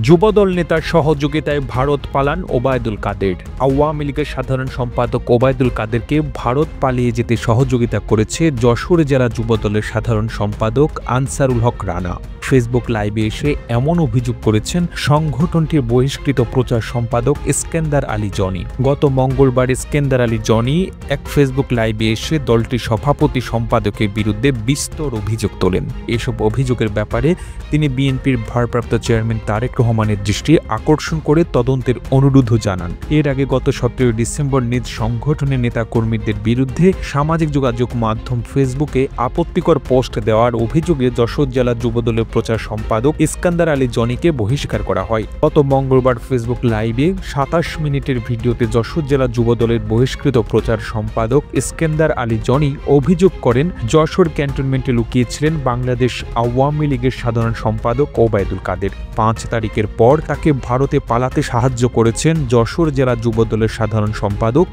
যুবদল নেতার সহযোগিতায় ভারত পালান ওবায়দুল কাদের। আওয়ামী লীগের সাধারণ সম্পাদক ওবায়দুল কাদেরকে ভারত পালিয়ে যেতে সহযোগিতা করেছে যশোর জেলা যুবদলের সাধারণ সম্পাদক আনসারুল হক রানা। ফেসবুক লাইভে এসে এমন অভিযোগ করেছেন সংগঠনটির বহিষ্কৃত প্রচার সম্পাদক ইস্কেন্দার আলী জনি। গত মঙ্গলবার ইস্কেন্দার আলী জনি এক ফেসবুক লাইভে এসে দলটির সভাপতি সম্পাদকের বিরুদ্ধে বিস্তর অভিযোগ তোলেন। এসব অভিযোগের ব্যাপারে তিনি বিএনপির ভারপ্রাপ্ত চেয়ারম্যান তারেক রহমানের দৃষ্টি আকর্ষণ করে তদন্তের অনুরোধও জানান। এর আগে গত 17 ডিসেম্বর নিজ সংগঠনের নেতাকর্মীদের বিরুদ্ধে সামাজিক যোগাযোগ মাধ্যম ফেসবুকে আপত্তিকর পোস্ট দেওয়ার অভিযোগে যশোর জেলা যুবদলের প্রচার সম্পাদক ইস্কেন্দার আলী জনিকে বহিষ্কার করা হয়। গত মঙ্গলবার ফেসবুক লাইভে 27 মিনিটের ভিডিওতে যশোর জেলা যুবদলের বহিষ্কৃত প্রচার সম্পাদক ইস্কেন্দার আলী জনি অভিযোগ করেন যশোর ক্যান্টনমেন্টে লুকিয়েছিলেন বাংলাদেশ আওয়ামী লীগের সাধারণ সম্পাদক ওবায়দুল কাদের। 5 তারিখের পর তাকে ভারতে পালাতে সাহায্য করেছেন যশোর জেলা যুবদলের সাধারণ সম্পাদক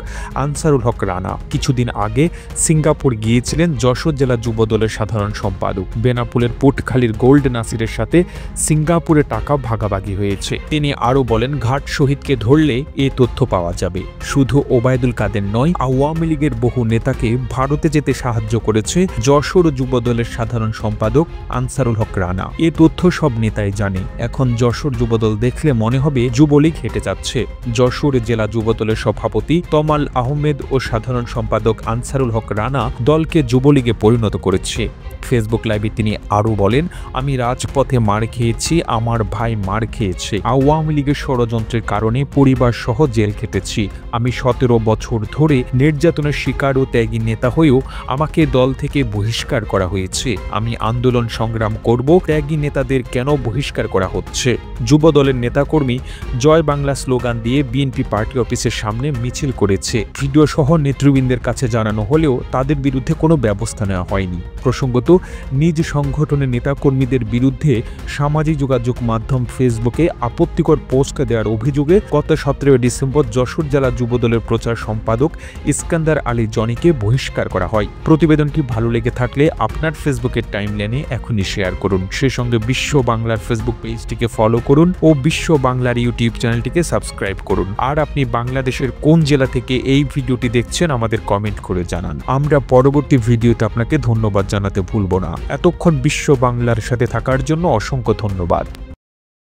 আনসারুল হক রানা। কিছুদিন আগে সিঙ্গাপুর গিয়েছিলেন যশোর জেলা যুবদলের সাধারণ সম্পাদক। বেনাপুলের পুটখালীর গোল্ড নাসিরের সাথে সিঙ্গাপুরে টাকা ভাগাভাগি হয়েছে। তিনি আরও বলেন, ঘাট শহীদকে ধরলে এ তথ্য পাওয়া যাবে। শুধু ওবায়দুল কাদের নয়, আওয়ামী লীগের বহু নেতাকে ভারতে যেতে সাহায্য করেছে যশোর যুবদলের সাধারণ সম্পাদক আনসারুল হক রানা। এ তথ্য সব নেতাই জানে। এখন যশোর যুবদল দেখলে মনে হবে যুবলীগ হেঁটে যাচ্ছে। যশোর জেলা যুবদলের সভাপতি তমাল আহমেদ ও সাধারণ সম্পাদক আনসারুল হক রানা দলকে যুবলীগে পরিণত করেছে। ফেসবুক লাইভে তিনি আরও বলেন, আমি রাজপথে মার খেয়েছি, আমার ভাই মার খেয়েছে, আওয়ামী লীগের ষড়যন্ত্রের কারণে পরিবার সহ জেল খেটেছি। আমি 17 বছর ধরে নির্যাতনের শিকার ও ত্যাগী নেতা হয়েও আমাকে দল থেকে বহিষ্কার করা হয়েছে। আমি আন্দোলন সংগ্রাম করব, ত্যাগী নেতাদের কেন বহিষ্কার করা হচ্ছে? যুবদলের নেতাকর্মী জয় বাংলা স্লোগান দিয়ে বিএনপি পার্টি অফিসের সামনে মিছিল করেছে। ভিডিও সহ নেতৃবৃন্দের কাছে জানানো হলেও তাদের বিরুদ্ধে কোনো ব্যবস্থা নেওয়া হয়নি। প্রসঙ্গত, নিজ সংগঠনের নেতাকর্মীদের বিরুদ্ধে সামাজিক যোগাযোগ মাধ্যম ফেসবুকে আপত্তিকর পোস্ট দেওয়ার অভিযোগে গত 17 ডিসেম্বর যশোর জেলা যুবদলের প্রচার সম্পাদক ইস্কেন্দার আলী জনিকে বহিষ্কার করা হয়। প্রতিবেদনটি ভালো লেগে থাকলে আপনার ফেসবুকের টাইমলাইনে এখনই শেয়ার করুন। সেই সঙ্গে বিশ্ব বাংলার ফেসবুক পেজটিকে ফলো করুন ও বিশ্ব বাংলার ইউটিউব চ্যানেলটিকে সাবস্ক্রাইব করুন। আর আপনি বাংলাদেশের কোন জেলা থেকে এই ভিডিওটি দেখছেন আমাদের কমেন্ট করে জানান। আমরা পরবর্তী ভিডিওতে আপনাকে ধন্যবাদ জানাতে ভুলব না। এতক্ষণ বিশ্ব বাংলার সাথে থাকার জন্য অসংখ্য ধন্যবাদ।